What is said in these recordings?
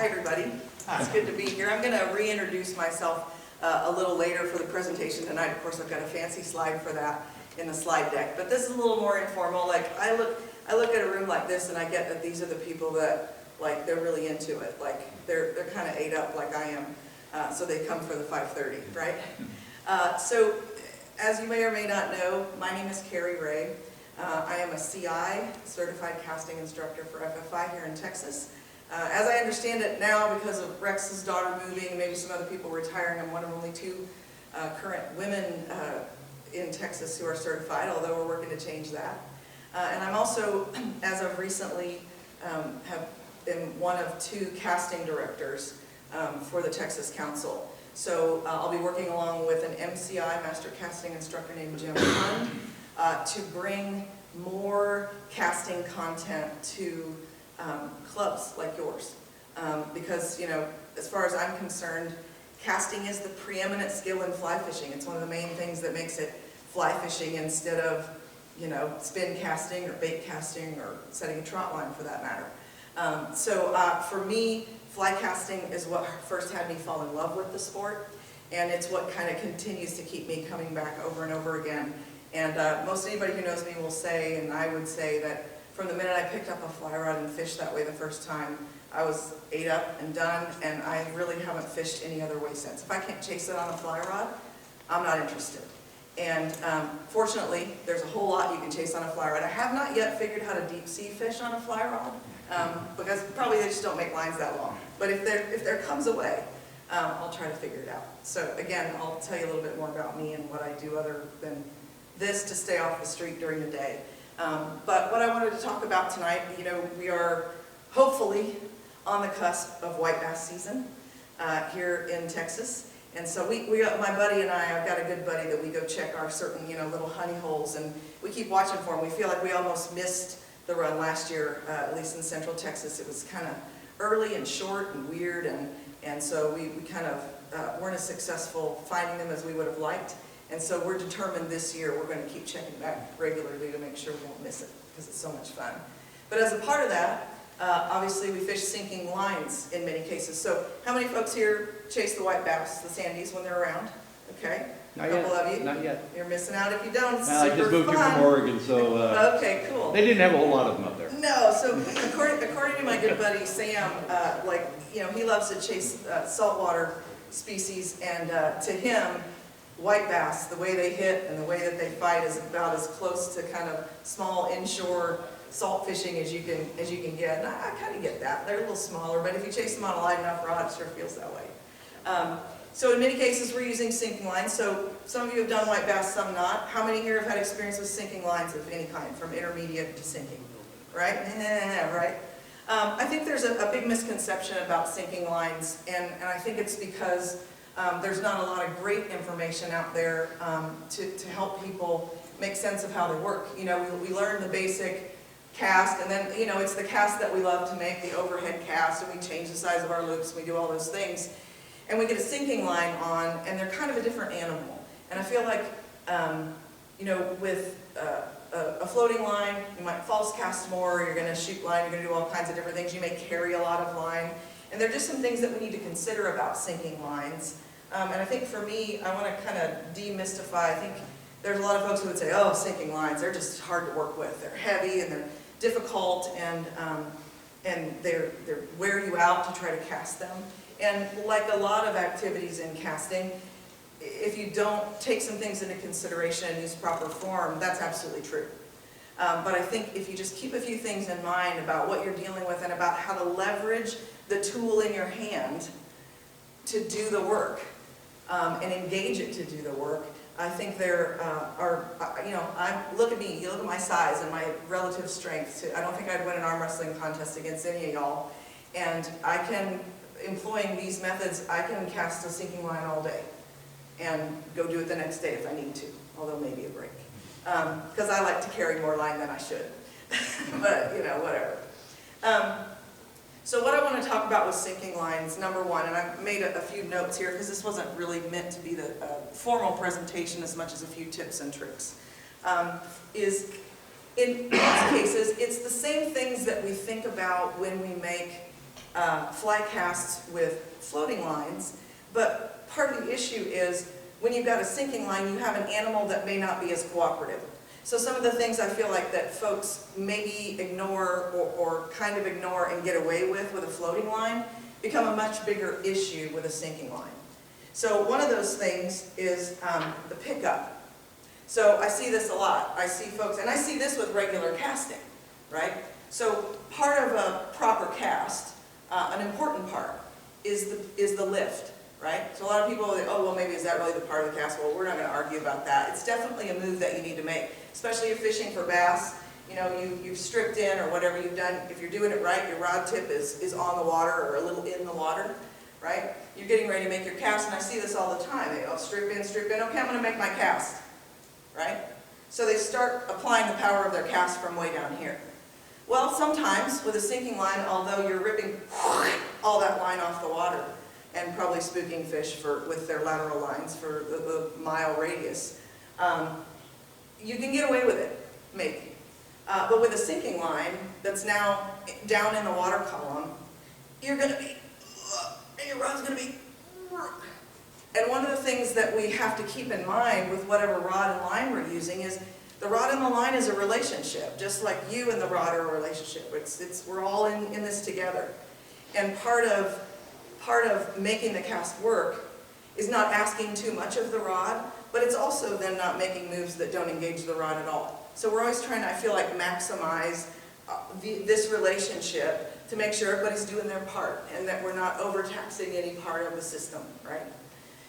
Hi, everybody. It's good to be here. I'm going to reintroduce myself a little later for the presentation tonight. Of course, I've got a fancy slide for that in the slide deck. But this is a little more informal. Like I look at a room like this, and I get that these are the people that they're really into it. Like they're kind of ate up like I am. So they come for the 5:30, right? So as you may or may not know, my name is Cari Ray. I am a CI, Certified Casting Instructor for FFI here in Texas. As I understand it now, because of Rex's daughter moving and maybe some other people retiring, I'm one of only two current women in Texas who are certified, although we're working to change that. And I'm also, as of recently, have been one of two casting directors for the Texas Council. So I'll be working along with an MCI, Master Casting Instructor named Jim Hunt, to bring more casting content to clubs like yours. Because, you know, as far as I'm concerned, casting is the preeminent skill in fly fishing. It's one of the main things that makes it fly fishing instead of, you know, spin casting or bait casting or setting a trot line for that matter. So for me, fly casting is what first had me fall in love with the sport, and it's what kind of continues to keep me coming back over and over again. And most anybody who knows me will say, and I would say, that from the minute I picked up a fly rod and fished that way the first time, I was ate up and done, and I really haven't fished any other way since. If I can't chase it on a fly rod, I'm not interested. And fortunately, there's a whole lot you can chase on a fly rod. I have not yet figured how to deep sea fish on a fly rod, because probably they just don't make lines that long. But if there comes a way, I'll try to figure it out. So again, I'll tell you a little bit more about me and what I do other than this to stay off the street during the day. But what I wanted to talk about tonight, you know, we are hopefully on the cusp of white bass season here in Texas. And so we got, my buddy and I've got a good buddy that we go check our certain, you know, little honey holes, and we keep watching for them. We feel like we almost missed the run last year, at least in central Texas. It was kind of early and short and weird, and so we kind of weren't as successful finding them as we would have liked. And so we're determined this year we're going to keep checking back regularly to make sure we won't miss it, because it's so much fun. But as a part of that, obviously we fish sinking lines in many cases. So how many folks here chase the white bass, the sandies, when they're around? Okay, a couple of you. Not yet. You're missing out if you don't. It's I just moved here from Oregon, so okay, cool. They didn't have a whole lot of them up there. No, so according to my good buddy Sam, like, you know, he loves to chase saltwater species, and to him, white bass, the way they hit and the way that they fight, is about as close to kind of small inshore salt fishing as you can get. And I kind of get that. They're a little smaller, but if you chase them on a light enough rod, it sure feels that way. So in many cases, we're using sinking lines. So some of you have done white bass, some not. How many here have had experience with sinking lines of any kind, from intermediate to sinking? Right? Right? I think there's a big misconception about sinking lines, and I think it's because there's not a lot of great information out there to help people make sense of how they work. You know, we learn the basic cast, and then, you know, it's the cast that we love to make, the overhead cast, and we change the size of our loops, and we do all those things. And we get a sinking line on, and they're kind of a different animal. And I feel like, you know, with a floating line, you might false cast more, you're going to shoot line, you're going to do all kinds of different things. You may carry a lot of line. And there are just some things that we need to consider about sinking lines. And I think for me, I want to kind of demystify. I think there's a lot of folks who would say, oh, sinking lines, they're just hard to work with. They're heavy and they're difficult, and they wear you out to try to cast them. And like a lot of activities in casting, if you don't take some things into consideration and use proper form, that's absolutely true. But I think if you just keep a few things in mind about what you're dealing with and about how to leverage the tool in your hand to do the work, and engage it to do the work, I think there are, you know, look at me, you look at my size and my relative strength. I don't think I'd win an arm wrestling contest against any of y'all. And I can, employing these methods, I can cast a sinking line all day and go do it the next day if I need to, although maybe a break. Because I like to carry more line than I should. But, you know, whatever. So what I want to talk about with sinking lines, number one, and I made a few notes here because this wasn't really meant to be the formal presentation as much as a few tips and tricks, is in most cases, it's the same things that we think about when we make fly casts with floating lines, but part of the issue is when you've got a sinking line, you have an animal that may not be as cooperative. So some of the things I feel like that folks maybe ignore or kind of ignore and get away with a floating line become a much bigger issue with a sinking line. So one of those things is the pickup. So I see this a lot. I see folks, and I see this with regular casting, right? So part of a proper cast, an important part, is the lift, right? So a lot of people think, oh, well, maybe is that really the part of the cast? Well, we're not going to argue about that. It's definitely a move that you need to make, especially if fishing for bass. You know, you've stripped in or whatever you've done. If you're doing it right, your rod tip is on the water or a little in the water, right? You're getting ready to make your cast, and I see this all the time. They go, strip in, okay, I'm going to make my cast, right? So they start applying the power of their cast from way down here. Well, sometimes with a sinking line, although you're ripping all that line off the water and probably spooking fish with their lateral lines for the mile radius, you can get away with it, maybe. But with a sinking line that's now down in the water column, you're going to be, and your rod's going to be, and one of the things that we have to keep in mind with whatever rod and line we're using is the rod and the line is a relationship, just like you and the rod are a relationship. We're all in this together. And part of making the cast work is not asking too much of the rod, but it's also then not making moves that don't engage the rod at all. So we're always trying to, I feel like, maximize this relationship to make sure everybody's doing their part and that we're not overtaxing any part of the system, right?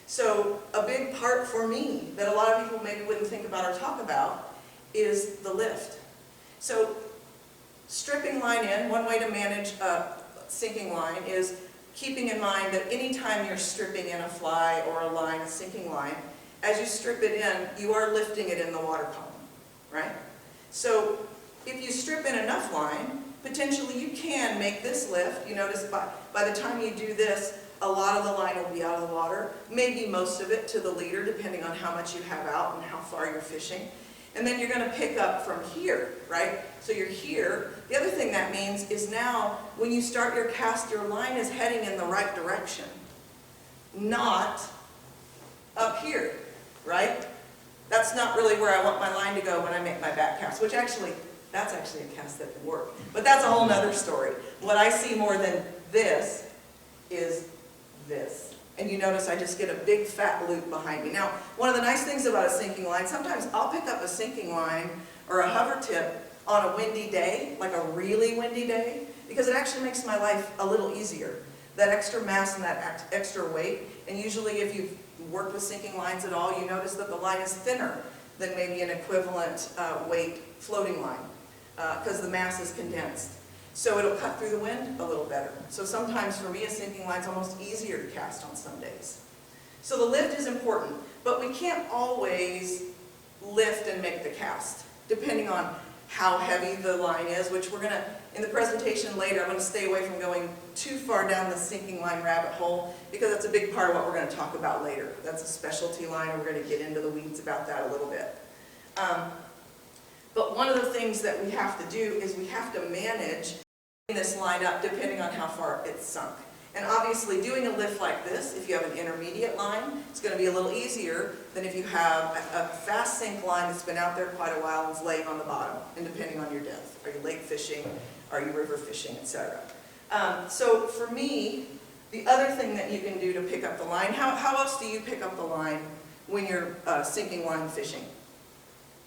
So a big part for me that a lot of people maybe wouldn't think about or talk about is the lift. So stripping line in, one way to manage a sinking line is keeping in mind that anytime you're stripping in a fly or a line, a sinking line, as you strip it in, you are lifting it in the water column, right? So if you strip in enough line, potentially you can make this lift. You notice by the time you do this, a lot of the line will be out of the water, maybe most of it to the leader, depending on how much you have out and how far you're fishing. And then you're going to pick up from here, right? So you're here. The other thing that means is now, when you start your cast, your line is heading in the right direction, not up here, right? That's not really where I want my line to go when I make my back cast, which actually, that's actually a cast that can work. But that's a whole nother story. What I see more than this is this. And you notice I just get a big fat loop behind me. Now, one of the nice things about a sinking line, sometimes I'll pick up a sinking line or a hover tip on a windy day, like a really windy day, because it actually makes my life a little easier. That extra mass and that extra weight, and usually if you've worked with sinking lines at all, you notice that the line is thinner than maybe an equivalent weight floating line, because the mass is condensed. So it'll cut through the wind a little better. So sometimes for me a sinking line is almost easier to cast on some days. So the lift is important, but we can't always lift and make the cast, depending on how heavy the line is, which we're going to, in the presentation later, I'm going to stay away from going too far down the sinking line rabbit hole, because that's a big part of what we're going to talk about later. That's a specialty line, and we're going to get into the weeds about that a little bit. But one of the things that we have to do is we have to manage this line up depending on how far it's sunk. And obviously doing a lift like this, if you have an intermediate line, it's going to be a little easier than if you have a fast sink line that's been out there quite a while and is laying on the bottom, and depending on your depth. Are you lake fishing? Are you river fishing, etc.? So for me, the other thing that you can do to pick up the line, how else do you pick up the line when you're sinking line fishing?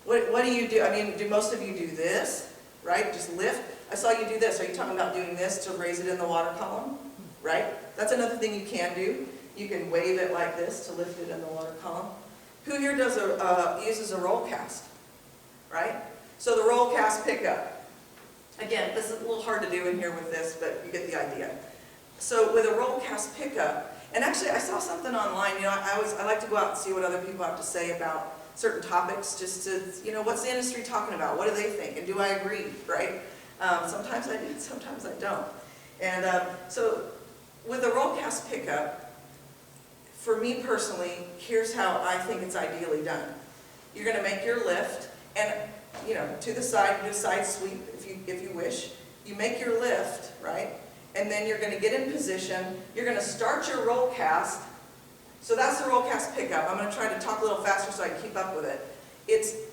What do you do? I mean, do most of you do this, right? Just lift? I saw you do this. Are you talking about doing this to raise it in the water column? Right? That's another thing you can do. You can wave it like this to lift it in the water column. Who here does uses a roll cast? Right? So the roll cast pickup. Again, this is a little hard to do in here with this, but you get the idea. So with a roll cast pickup, and actually I saw something online. You know, I like to go out and see what other people have to say about certain topics, just to, you know, what's the industry talking about? What do they think? And do I agree? Right? Sometimes I do, sometimes I don't. And so with a roll cast pickup, for me personally, here's how I think it's ideally done. You're going to make your lift, and you know, to the side, you do a side sweep if you wish. You make your lift, right? and then you're going to get in position. You're going to start your roll cast. So that's the roll cast pickup. I'm going to try to talk a little faster so I can keep up with it.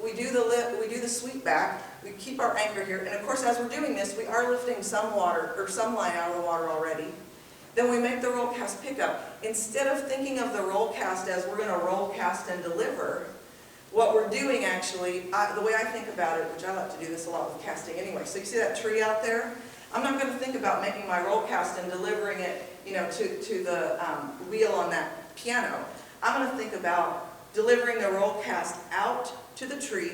We do the sweep back, we keep our anchor here, and of course as we're doing this, we are lifting some water, or some line out of the water already. Then we make the roll cast pickup. Instead of thinking of the roll cast as we're going to roll cast and deliver, what we're doing actually, the way I think about it, which I like to do this a lot with casting anyway, so you see that tree out there? I'm not going to think about making my roll cast and delivering it, to the wheel on that piano. I'm going to think about delivering the roll cast out to the tree,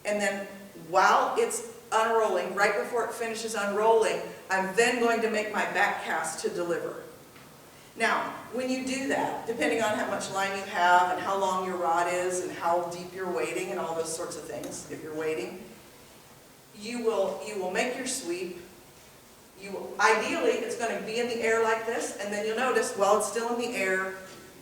and then while it's unrolling, right before it finishes unrolling, I'm then going to make my back cast to deliver. Now, when you do that, depending on how much line you have and how long your rod is and how deep you're wading and all those sorts of things, if you're wading, you will make your sweep. Ideally, it's going to be in the air like this, and then you'll notice while it's still in the air,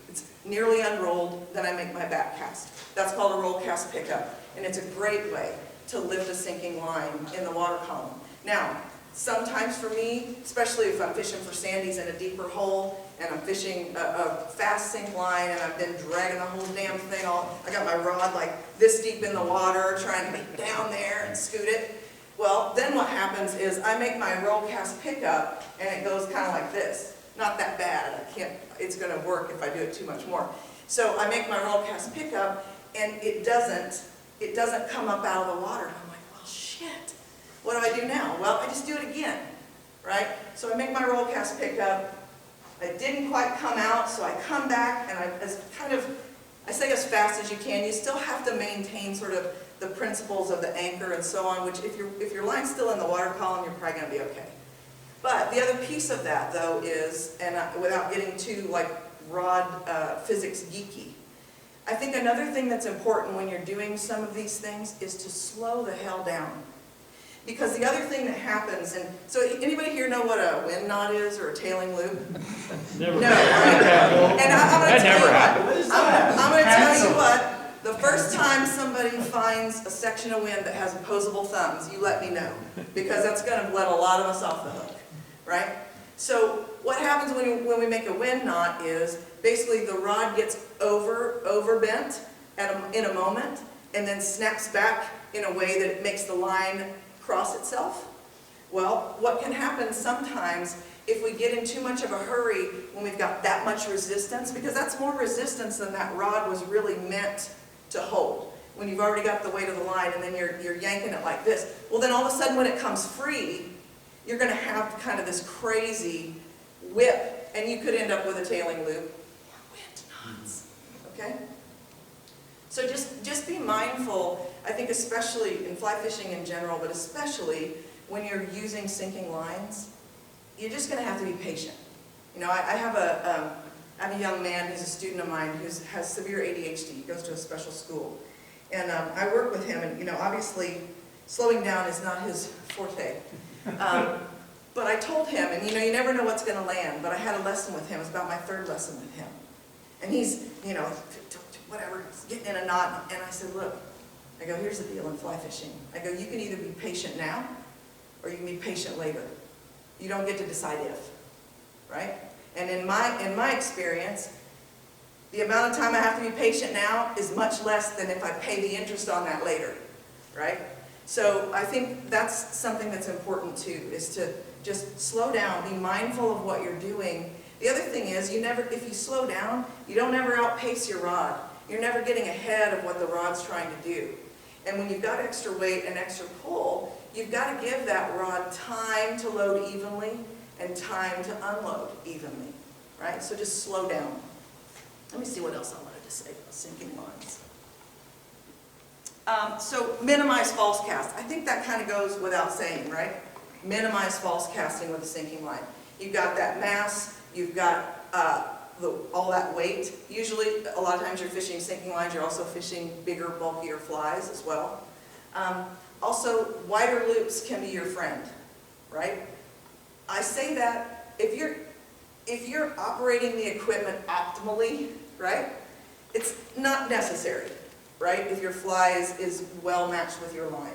it's nearly unrolled, then I make my back cast. That's called a roll cast pickup, and it's a great way to lift a sinking line in the water column. Now, sometimes for me, especially if I'm fishing for sandies in a deeper hole, and I'm fishing a fast sink line, and I've been dragging the whole damn thing I got my rod like this deep in the water, trying to get down there and scoot it. Well, then what happens is I make my roll cast pickup, and it goes kind of like this. Not that bad. It's going to work if I do it too much more. So I make my roll cast pickup, and it doesn't come up out of the water. And I'm like, well, shit. What do I do now? Well, I just do it again, right? So I make my roll cast pickup. It didn't quite come out, so I come back, and I say as fast as you can. You still have to maintain sort of the principles of the anchor and so on, which if your line's still in the water column, you're probably going to be okay. But the other piece of that, though, is, and without getting too like rod physics geeky, I think another thing that's important when you're doing some of these things is to slow the hell down. Because the other thing that happens, and so anybody here know what a wind knot is or a tailing loop? Never. No, right? And I'm going to tell you happened. I'm going to tell you what. The first time somebody finds a section of wind that has opposable thumbs, you let me know, because that's going to let a lot of us off the hook, right? So what happens when we make a wind knot is basically the rod gets overbent in a moment, and then snaps back in a way that it makes the line cross itself. Well, what can happen sometimes if we get in too much of a hurry when we've got that much resistance, because that's more resistance than that rod was really meant to hold. When you've already got the weight of the line and then you're yanking it like this, well then all of a sudden when it comes free, you're going to have kind of this crazy whip, and you could end up with a tailing loop or wind knots, okay? So just be mindful, I think especially in fly fishing in general, but especially when you're using sinking lines, you're just going to have to be patient. I have a young man who's a student of mine who has severe ADHD. He goes to a special school. And I work with him, and obviously slowing down is not his forte. But I told him, and you never know what's going to land, but I had a lesson with him. It was about my third lesson with him. And he's, whatever, he's getting in a knot, and I said, look, I go, here's the deal in fly fishing. I go, you can either be patient now, or you can be patient later. You don't get to decide if, right? And in my experience, the amount of time I have to be patient now is much less than if I pay the interest on that later, right? So I think that's something that's important too, is to just slow down, be mindful of what you're doing. The other thing is, if you slow down, you don't ever outpace your rod. You're never getting ahead of what the rod's trying to do. And when you've got extra weight and extra pull, you've got to give that rod time to load evenly and time to unload evenly, right? So just slow down. Let me see what else I wanted to say about sinking lines. So minimize false cast. I think that kind of goes without saying, right? Minimize false casting with a sinking line. You've got that mass, you've got all that weight. Usually, a lot of times you're fishing sinking lines, you're also fishing bigger, bulkier flies as well. Also, wider loops can be your friend, right? I say that if you're operating the equipment optimally, right, it's not necessary, right, if your fly is well matched with your line.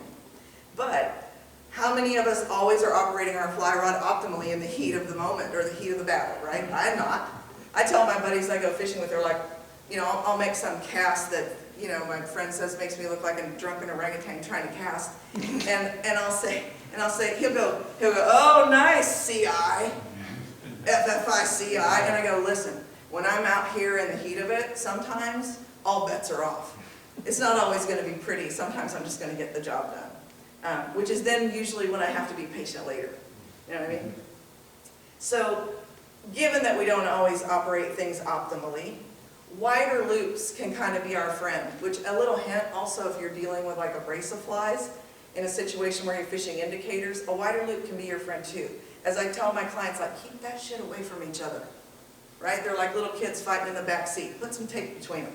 But How many of us always are operating our fly rod optimally in the heat of the moment or the heat of the battle, right? I'm not. I tell my buddies I go fishing with, they're like, you know, I'll make some cast that, you know, my friend says makes me look like a drunken orangutan trying to cast. And I'll say, he'll go, oh, nice, CI, FFI CI. And I go, listen, when I'm out here in the heat of it, sometimes all bets are off. It's not always going to be pretty. Sometimes I'm just going to get the job done, which is then usually when I have to be patient later. You know what I mean? So, given that we don't always operate things optimally, wider loops can kind of be our friend, which a little hint also if you're dealing with like abrasive flies in a situation where you're fishing indicators, a wider loop can be your friend too. As I tell my clients, like, keep that shit away from each other, right? They're like little kids fighting in the back seat. Put some tape between them,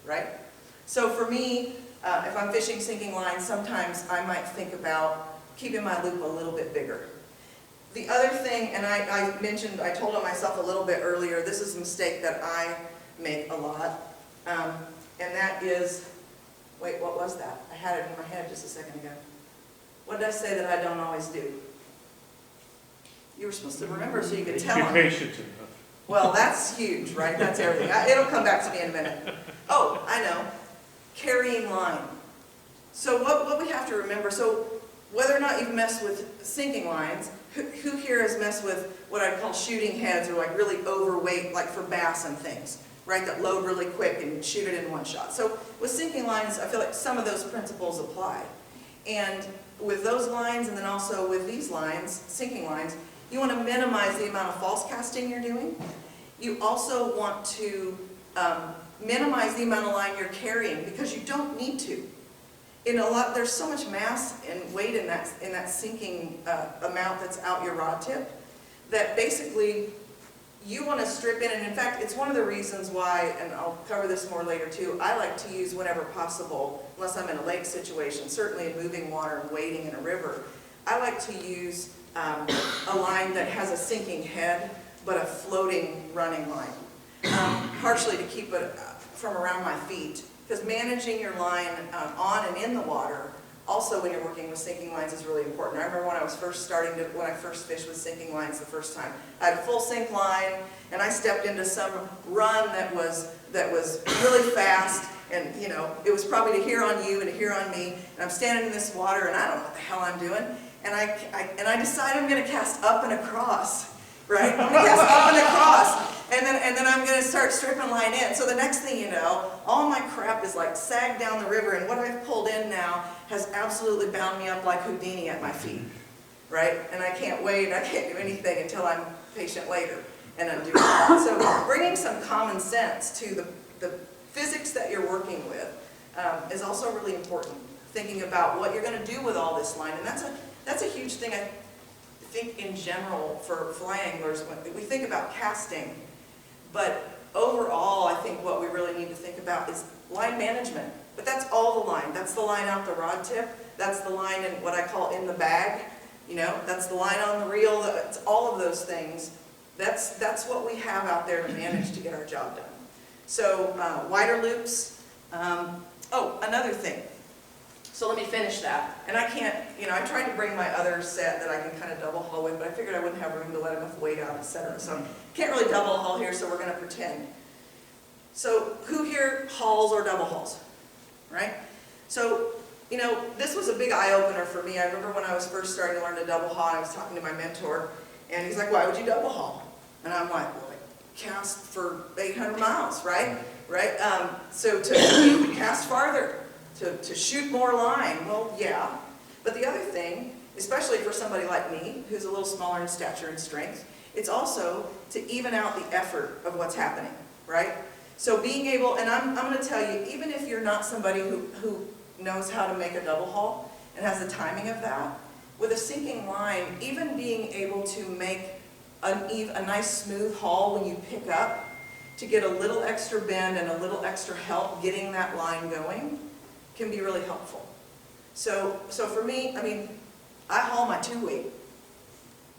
right? So for me, if I'm fishing sinking lines, sometimes I might think about keeping my loop a little bit bigger. The other thing, and I told on myself a little bit earlier, this is a mistake that I make a lot, and that is, wait, what was that? I had it in my head just a second ago. What did I say that I don't always do? You were supposed to remember so you could tell them. Be patient enough. Well, that's huge, right? That's everything. It'll come back to me in a minute. Oh, I know. Carrying line. So what we have to remember, so whether or not you've messed with sinking lines, who here has messed with what I call shooting heads, or like really overweight, like for bass and things, right? That load really quick and shoot it in one shot. So with sinking lines, I feel like some of those principles apply. And with those lines, and then also with these lines, sinking lines, you want to minimize the amount of false casting you're doing. You also want to minimize the amount of line you're carrying because you don't need to. There's so much mass and weight in that sinking amount that's out your rod tip that basically you want to strip in. And in fact, it's one of the reasons why, and I'll cover this more later too, I like to use whenever possible, unless I'm in a lake situation, certainly in moving water and wading in a river, I like to use a line that has a sinking head but a floating running line, partially to keep it from around my feet. Because managing your line on and in the water, also when you're working with sinking lines, is really important. I remember when I was first when I first fished with sinking lines the first time. I had a full sink line, and I stepped into some run that was really fast, and you know, it was probably to here on you and to here on me, and I'm standing in this water, and I don't know what the hell I'm doing, and I decide I'm going to cast up and across, right? I'm going to cast up and across. And then I'm going to start stripping line in. So the next thing you know, all my crap is like sagged down the river, and what I've pulled in now has absolutely bound me up like Houdini at my feet, right? And I can't wait, I can't do anything until I'm patient later and undo it. So bringing some common sense to the physics that you're working with is also really important. Thinking about what you're going to do with all this line, and that's a huge thing I think in general for fly anglers. When we think about casting, but overall, I think what we really need to think about is line management. But that's all the line. That's the line out the rod tip. That's the line in what I call in the bag. You know, that's the line on the reel. That's all of those things. That's what we have out there to manage to get our job done. So wider loops. Oh, another thing. So let me finish that. And I can't, you know, I tried to bring my other set that I can kind of double haul with, but I figured I wouldn't have room to let enough weight out, etc. So can't really double haul here, so we're going to pretend. So who here hauls or double hauls, right? So, you know, this was a big eye-opener for me. I remember when I was first starting to learn to double haul, I was talking to my mentor, and he's like, why would you double haul? And I'm like, well, I cast for 800 miles, right? So to cast farther. To shoot more line, well, yeah. But the other thing, especially for somebody like me, who's a little smaller in stature and strength, it's also to even out the effort of what's happening, right? So being able, and I'm going to tell you, even if you're not somebody who knows how to make a double haul and has the timing of that, with a sinking line, even being able to make a nice smooth haul when you pick up, to get a little extra bend and a little extra help getting that line going, can be really helpful. So for me, I mean, I haul my 2-weight.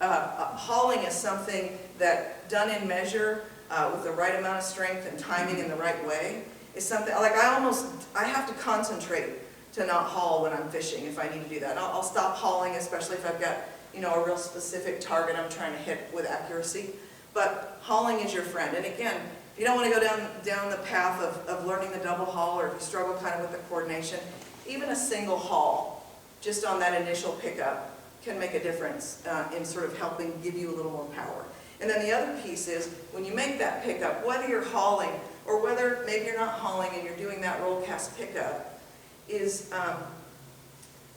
Hauling is something that, done in measure, with the right amount of strength and timing in the right way, is something, like I have to concentrate to not haul when I'm fishing if I need to do that. I'll stop hauling, especially if I've got, you know, a real specific target I'm trying to hit with accuracy. But hauling is your friend. And again, if you don't want to go down the path of learning the double haul, or if you struggle kind of with the coordination, even a single haul, just on that initial pickup, can make a difference in sort of helping give you a little more power. And then the other piece is, when you make that pickup, whether you're hauling or whether maybe you're not hauling and you're doing that roll cast pickup, is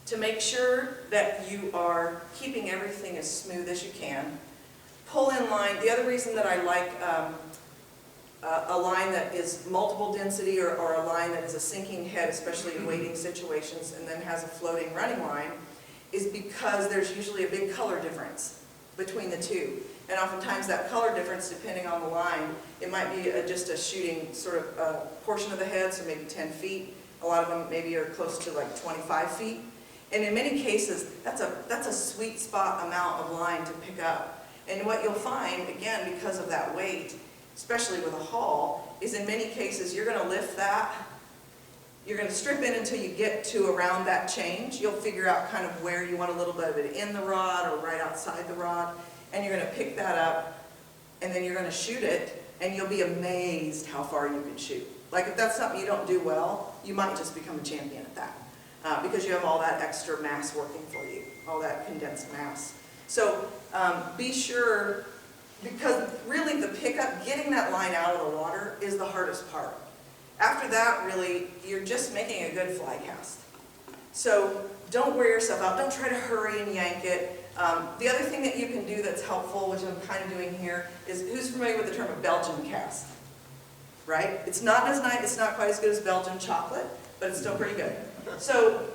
to make sure that you are keeping everything as smooth as you can. Pull in line. The other reason that I like a line that is multiple density, or a line that is a sinking head, especially in wading situations, and then has a floating running line, is because there's usually a big color difference between the two. And oftentimes that color difference, depending on the line, it might be just a shooting sort of portion of the head, so maybe 10 feet. A lot of them maybe are close to like 25 feet. And in many cases, that's a sweet spot amount of line to pick up. And what you'll find, again, because of that weight, especially with a haul, is in many cases you're going to lift that. You're going to strip in until you get to around that change. You'll figure out kind of where you want a little bit of it in the rod or right outside the rod. And you're going to pick that up, and then you're going to shoot it, and you'll be amazed how far you can shoot. Like if that's something you don't do well, you might just become a champion at that, because you have all that extra mass working for you, all that condensed mass. So be sure, because really the pickup, getting that line out of the water is the hardest part. After that, really, you're just making a good fly cast. So don't wear yourself out. Don't try to hurry and yank it. The other thing that you can do that's helpful, which I'm kind of doing here, is, who's familiar with the term of Belgian cast? Right? It's not as nice, it's not quite as good as Belgian chocolate, but it's still pretty good. So,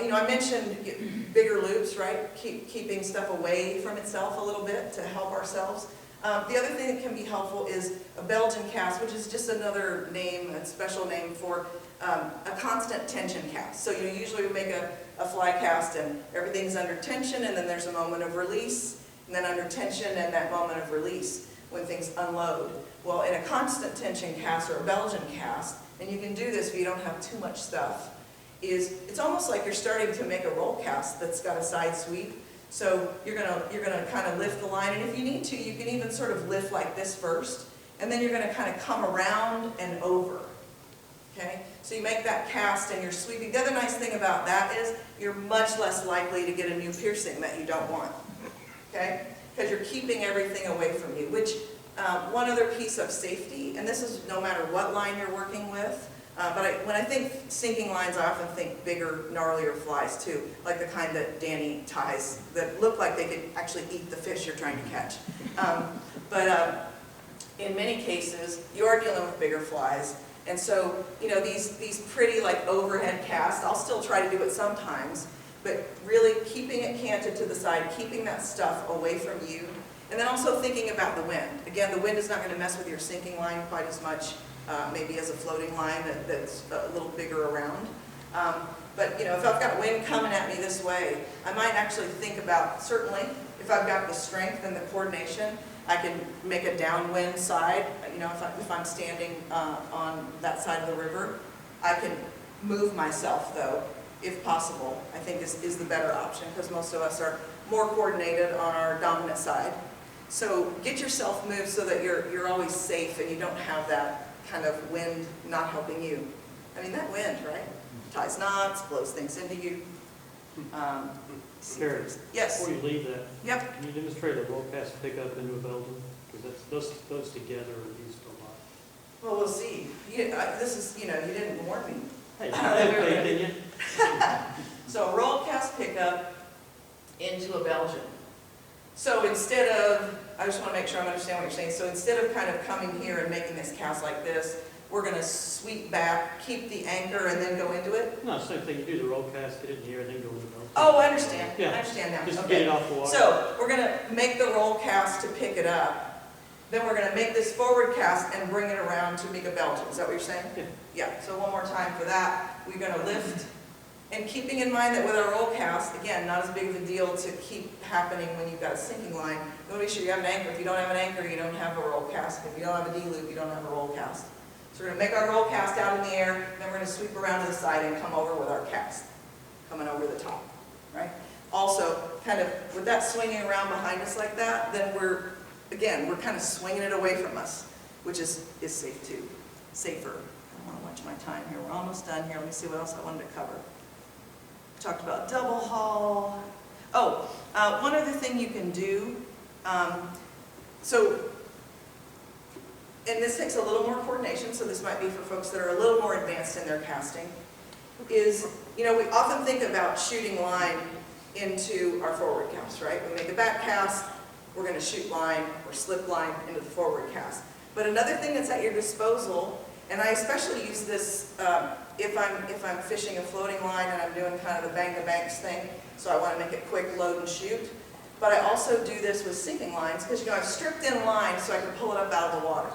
you know, I mentioned bigger loops, right? Keeping stuff away from itself a little bit to help ourselves. The other thing that can be helpful is a Belgian cast, which is just another name, a special name for a constant tension cast. So you usually we make a fly cast and everything's under tension, and then there's a moment of release, and then under tension and that moment of release when things unload. Well, in a constant tension cast or a Belgian cast, and you can do this if you don't have too much stuff, it's almost like you're starting to make a roll cast that's got a side sweep. So you're gonna kind of lift the line, and if you need to, you can even sort of lift like this first, and then you're gonna kind of come around and over. Okay? So you make that cast and you're sweeping. The other nice thing about that is you're much less likely to get a new piercing that you don't want. Okay? Because you're keeping everything away from you. Which, one other piece of safety, and this is no matter what line you're working with, but when I think sinking lines, I often think bigger, gnarlier flies too, like the kind that Danny ties that look like they could actually eat the fish you're trying to catch. But in many cases, you are dealing with bigger flies. And so, you know, these pretty like overhead casts, I'll still try to do it sometimes, but really keeping it canted to the side, keeping that stuff away from you, and then also thinking about the wind. Again, the wind is not going to mess with your sinking line quite as much, maybe as a floating line that's a little bigger around. But, you know, if I've got wind coming at me this way, I might actually think about, certainly, if I've got the strength and the coordination, I can make a downwind side. You know, if I'm standing on that side of the river, I can move myself, though, if possible, I think is the better option, because most of us are more coordinated on our dominant side. So get yourself moved so that you're always safe and you don't have that kind of wind not helping you. I mean, that wind, right? Ties knots, blows things into you. Cari, yes? before you leave that, Yep. can you demonstrate a roll cast pickup into a Belgian? Because those together are used a lot. Well, we'll see. This is, you know, you didn't warn me. Hey, I have faith in you. So a roll cast pickup into a Belgian. So instead of, I just want to make sure I understand what you're saying. So instead of kind of coming here and making this cast like this, we're going to sweep back, keep the anchor, and then go into it? No, same thing. You do the roll cast, get it in here, and then go into the Belgian. Oh, I understand. Yeah. I understand now. Just Okay. get it off the water. So we're going to make the roll cast to pick it up. Then we're going to make this forward cast and bring it around to make a Belgian. Is that what you're saying? Yeah. Yeah. So one more time for that. We're going to lift. And keeping in mind that with our roll cast, again, not as big of a deal to keep happening when you've got a sinking line. You want to make sure you have an anchor. If you don't have an anchor, you don't have a roll cast. If you don't have a D-loop, you don't have a roll cast. So we're gonna make our roll cast out in the air, then we're gonna sweep around to the side and come over with our cast, coming over the top, right? Also, kind of, with that swinging around behind us like that, then we're kind of swinging it away from us, which is safe too, safer. I don't want to watch my time here. We're almost done here. Let me see what else I wanted to cover. Talked about double haul. Oh, one other thing you can do, and this takes a little more coordination, so this might be for folks that are a little more advanced in their casting, is, we often think about shooting line into our forward cast, right? We make a back cast, we're going to shoot line or slip line into the forward cast. But another thing that's at your disposal, and I especially use this if I'm fishing a floating line and I'm doing kind of the bang the banks thing, so I want to make it quick, load and shoot. But I also do this with sinking lines because I've stripped in line so I can pull it up out of the water.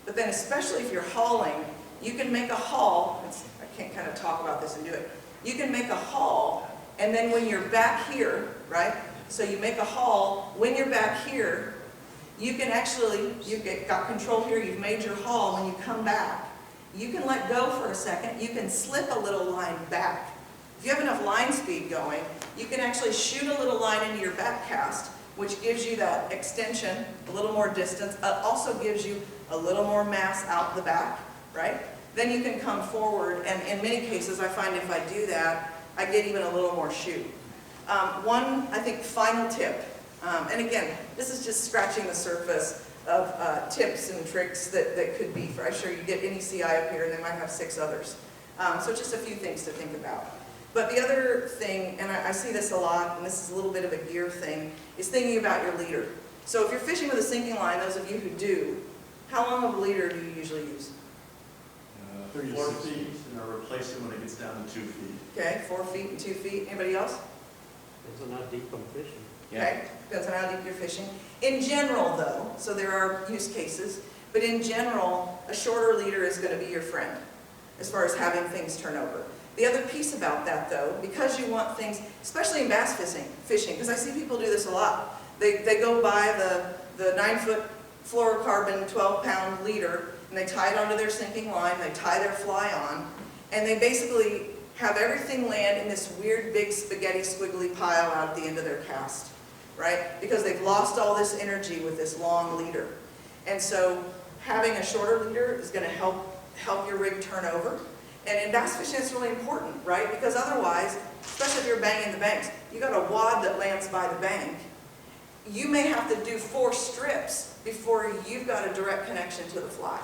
But then especially if you're hauling, you can make a haul. I can't kind of talk about this and do it. You can make a haul, and then when you're back here, right? So you make a haul, when you're back here, you can actually, got control here, you've made your haul. When you come back, you can let go for a second, you can slip a little line back. If you have enough line speed going, you can actually shoot a little line into your back cast, which gives you that extension, a little more distance, also gives you a little more mass out the back, right? Then you can come forward, and in many cases I find if I do that, I get even a little more shoot. One, I think, final tip, and again, this is just scratching the surface of tips and tricks that could be for, I'm sure you get any CI up here and they might have 6 others. So just a few things to think about. But the other thing, and I see this a lot, and this is a little bit of a gear thing, is thinking about your leader. So if you're fishing with a sinking line, those of you who do, how long of a leader do you usually use? 4 feet, and I replace it when it gets down to 2 feet. Okay, 4 feet and 2 feet. Anybody else? Depends on how deep I'm fishing. Okay, depends on how deep you're fishing. In general, though, so there are use cases, but in general, a shorter leader is going to be your friend as far as having things turn over. The other piece about that, though, because you want things, especially in bass fishing, because I see people do this a lot. They go buy the 9-foot fluorocarbon 12-pound leader, and they tie it onto their sinking line, they tie their fly on, and they basically have everything land in this weird big spaghetti squiggly pile out at the end of their cast, right? Because they've lost all this energy with this long leader. And so having a shorter leader is going to help your rig turn over. And in bass fishing, it's really important, right? Because otherwise, especially if you're banging the banks, you got a wad that lands by the bank. You may have to do 4 strips before you've got a direct connection to the fly.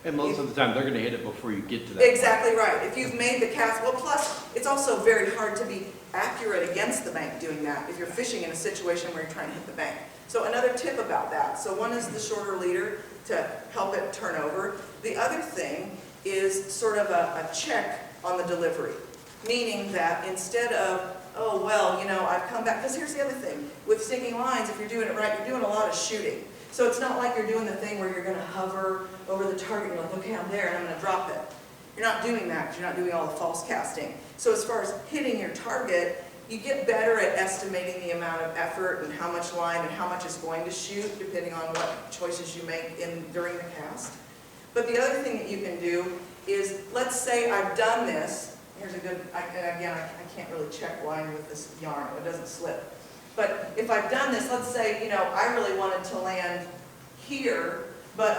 And most of the time, they're going to hit it before you get to that. Exactly right. If you've made the cast, well, plus, it's also very hard to be accurate against the bank doing that if you're fishing in a situation where you're trying to hit the bank. So another tip about that. So one is the shorter leader to help it turn over. The other thing is sort of a check on the delivery, meaning that instead of, oh, well, I've come back, because here's the other thing. With sinking lines, if you're doing it right, you're doing a lot of shooting. So it's not like you're doing the thing where you're going to hover over the target and you're like, okay, I'm there and I'm going to drop it. You're not doing that because you're not doing all the false casting. So as far as hitting your target, you get better at estimating the amount of effort and how much line and how much is going to shoot, depending on what choices you make during the cast. But the other thing that you can do is, let's say I've done this. Here's a good, and again, I can't really check line with this yarn, it doesn't slip. But if I've done this, let's say, I really wanted to land here, but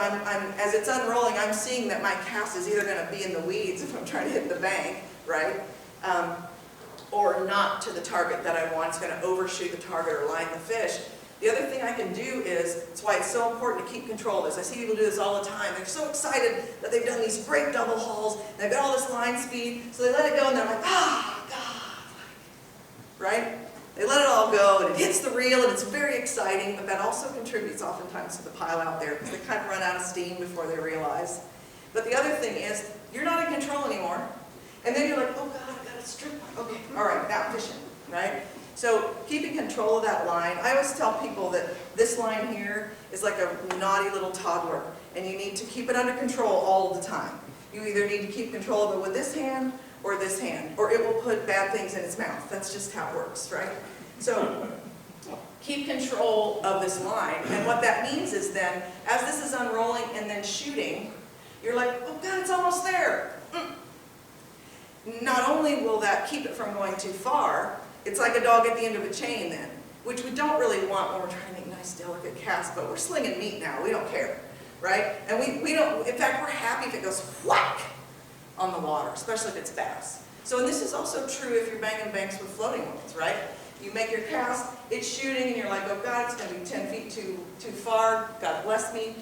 as it's unrolling, I'm seeing that my cast is either going to be in the weeds if I'm trying to hit the bank, right? Or not to the target that I want. It's going to overshoot the target or line the fish. The other thing I can do is, that's why it's so important to keep control of this. I see people do this all the time. They're so excited that they've done these great double hauls, and they've got all this line speed, so they let it go and they're like, God, right? They let it all go, and it hits the reel, and it's very exciting, but that also contributes oftentimes to the pile out there, because they kind of run out of steam before they realize. But the other thing is, you're not in control anymore, and then you're like, oh God, I got a strip line. Okay, all right, now fishing, right? So keeping control of that line, I always tell people that this line here is like a naughty little toddler, and you need to keep it under control all the time. You either need to keep control of it with this hand, or it will put bad things in its mouth. That's just how it works, right? So keep control of this line, and what that means is then, as this is unrolling and then shooting, you're like, oh God, it's almost there. Not only will that keep it from going too far, it's like a dog at the end of a chain then, which we don't really want when we're trying to make nice, delicate casts, but we're slinging meat now, we don't care, right? And we don't, in fact, we're happy if it goes whack on the water, especially if it's bass. So, and this is also true if you're banging banks with floating ones, right? You make your cast, it's shooting, and you're like, oh God, it's going to be 10 feet too far, God bless me.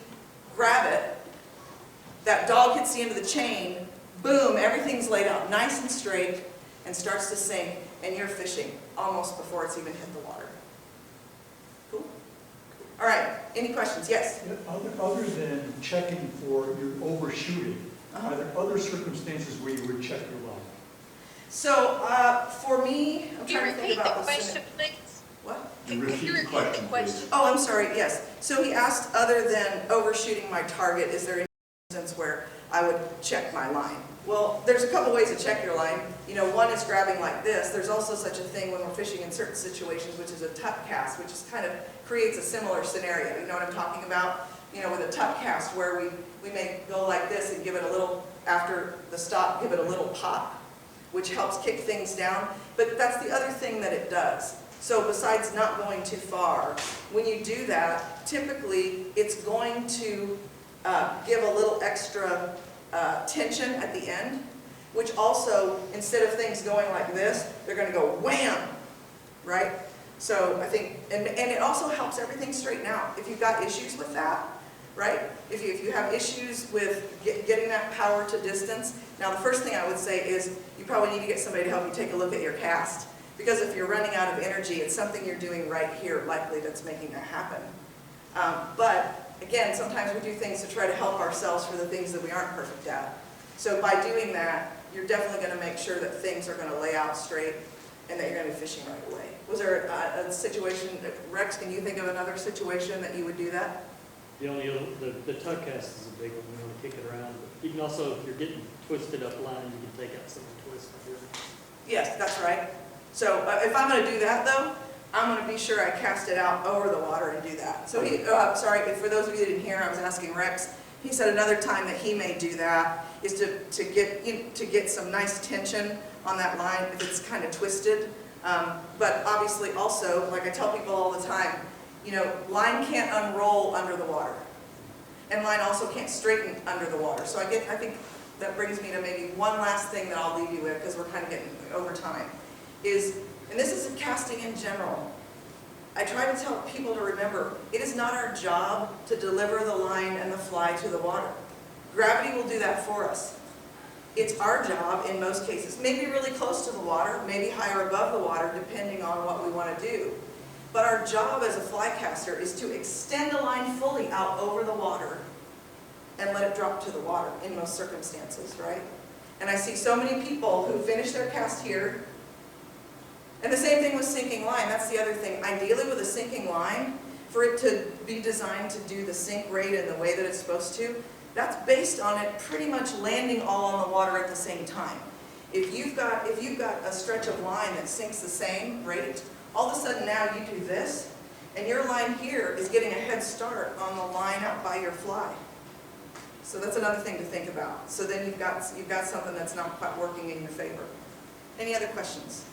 Grab it, that dog hits the end of the chain, boom, everything's laid out nice and straight, and starts to sink, and you're fishing almost before it's even hit the water. Cool? All right, any questions? Yes? Other than checking for your overshooting, are there other circumstances where you would check your line? So, for me, I'm Can you trying to think repeat the about question, please? What? Can Repeat you the repeat question, the question? Oh, I'm sorry, yes. So he asked, other than overshooting my target, is there any instance where I would check my line? Well, there's a couple ways to check your line. You know, one is grabbing like this. There's also such a thing when we're fishing in certain situations, which is a tuck cast, which is kind of creates a similar scenario. You know what I'm talking about? You know, with a tuck cast where we may go like this and give it a little, after the stop, give it a little pop, which helps kick things down. But that's the other thing that it does. So besides not going too far, when you do that, typically it's going to give a little extra tension at the end, which also, instead of things going like this, they're going to go wham, right? So I think, and it also helps everything straighten out. If you've got issues with that, right? If you have issues with getting that power to distance, now the first thing I would say is you probably need to get somebody to help you take a look at your cast. Because if you're running out of energy, it's something you're doing right here likely that's making that happen. But again, sometimes we do things to try to help ourselves for the things that we aren't perfect at. So by doing that, you're definitely going to make sure that things are going to lay out straight and that you're going to be fishing right away. Was there a situation, Rex, can you think of another situation that you would do that? The only other, the tuck cast is a big one, we want to kick it around. But you can also, if you're getting twisted up line, you can take out some of the twist here. Yes, that's right. So if I'm going to do that though, I'm going to be sure I cast it out over the water and do that. So he, sorry, for those of you that didn't hear, I was asking Rex. He said another time that he may do that is to get some nice tension on that line if it's kind of twisted. But obviously also, like I tell people all the time, you know, line can't unroll under the water, and line also can't straighten under the water. So I think that brings me to maybe one last thing that I'll leave you with, because we're kind of getting over time. Is, and this is casting in general, I try to tell people to remember, it is not our job to deliver the line and the fly to the water. Gravity will do that for us. It's our job in most cases, maybe really close to the water, maybe higher above the water, depending on what we want to do. But our job as a fly caster is to extend the line fully out over the water and let it drop to the water in most circumstances, right? And I see so many people who finish their cast here. And the same thing with sinking line. That's the other thing. Ideally with a sinking line, for it to be designed to do the sink rate in the way that it's supposed to, that's based on it pretty much landing all on the water at the same time. If you've got a stretch of line that sinks the same rate, all of a sudden now you do this, and your line here is getting a head start on the line out by your fly. So that's another thing to think about. So then you've got something that's not quite working in your favor. Any other questions?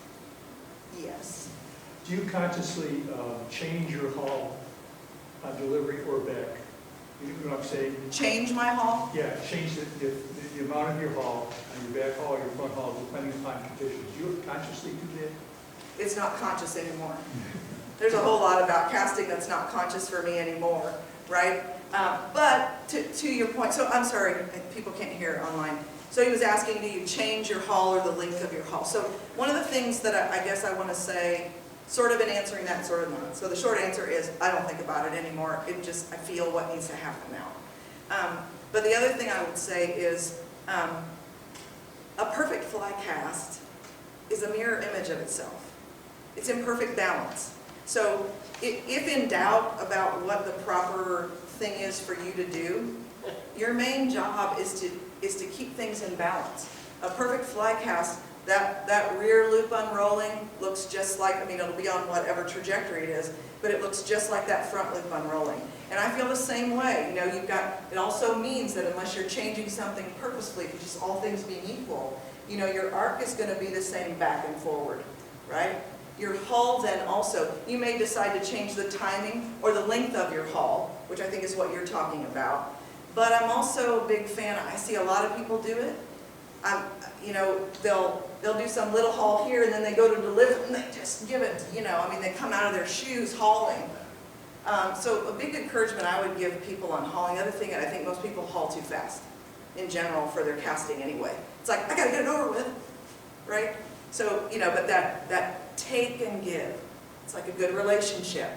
Yes. Do you consciously change your haul on delivery or back? You know what I'm saying? Change my haul? Yeah, change the amount of your haul on your back haul or your front haul depending upon conditions. Do you consciously do that? It's not conscious anymore. There's a whole lot about casting that's not conscious for me anymore, right? But to your point, so I'm sorry, people can't hear it online. So he was asking, do you change your haul or the length of your haul? So one of the things that I guess I want to say, sort of in answering that, sort of not. So the short answer is, I don't think about it anymore. It just, I feel what needs to happen now. But the other thing I would say is, a perfect fly cast is a mirror image of itself. It's in perfect balance. So if in doubt about what the proper thing is for you to do, your main job is to keep things in balance. A perfect fly cast That rear loop unrolling looks just like, I mean, it'll be on whatever trajectory it is, but it looks just like that front loop unrolling. And I feel the same way, you know, it also means that unless you're changing something purposefully, just all things being equal, you know, your arc is going to be the same back and forward, right? Your hull then also, you may decide to change the timing or the length of your hull, which I think is what you're talking about. But I'm also a big fan, I see a lot of people do it. You know, they'll do some little haul here and then they go to deliver and they just give it, you know, I mean, they come out of their shoes hauling. So a big encouragement I would give people on hauling. Other thing, I think most people haul too fast in general for their casting anyway. It's like, I gotta get it over with, right? So, you know, but that take and give, it's like a good relationship.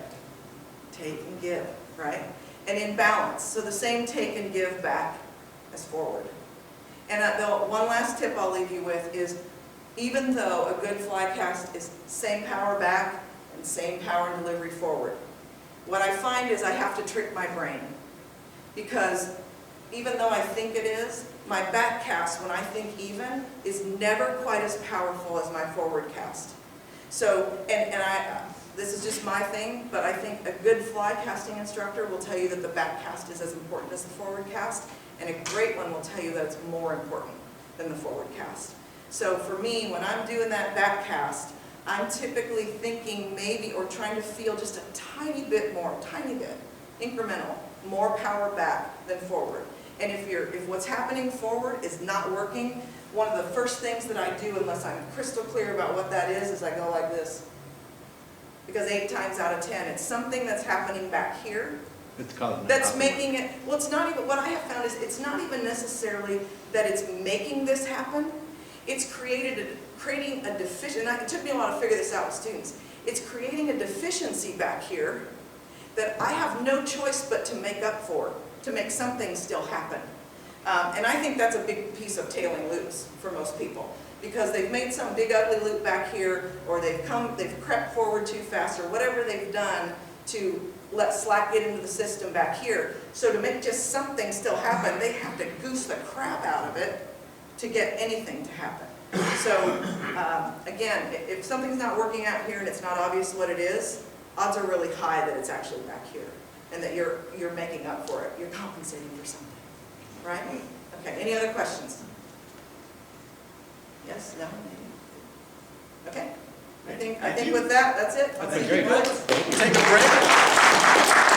Take and give, right? And in balance, so the same take and give back as forward. And one last tip I'll leave you with is, even though a good fly cast is same power back and same power and delivery forward, what I find is I have to trick my brain. Because even though I think it is, my back cast, when I think even, is never quite as powerful as my forward cast. So, this is just my thing, but I think a good fly casting instructor will tell you that the back cast is as important as the forward cast, and a great one will tell you that it's more important than the forward cast. So for me, when I'm doing that back cast, I'm typically thinking maybe, or trying to feel just a tiny bit more, incremental, more power back than forward. And if what's happening forward is not working, one of the first things that I do, unless I'm crystal clear about what that is I go like this. Because 8 times out of 10, it's something that's happening back here It's causing that's that. making it, well, it's not even, what I have found is it's not even necessarily that it's making this happen. It's creating a deficiency, and it took me a while to figure this out with students. It's creating a deficiency back here that I have no choice but to make up for, to make something still happen. And I think that's a big piece of tailing loops for most people, because they've made some big ugly loop back here, or they've crept forward too fast, or whatever they've done to let slack get into the system back here. So to make just something still happen, they have to goose the crap out of it to get anything to happen. So again, if something's not working out here and it's not obvious what it is, odds are really high that it's actually back here, and that you're making up for it. You're compensating for something, right? Okay, any other questions? Yes, no, maybe? Okay. I think with that, that's it. That's great. Take a break.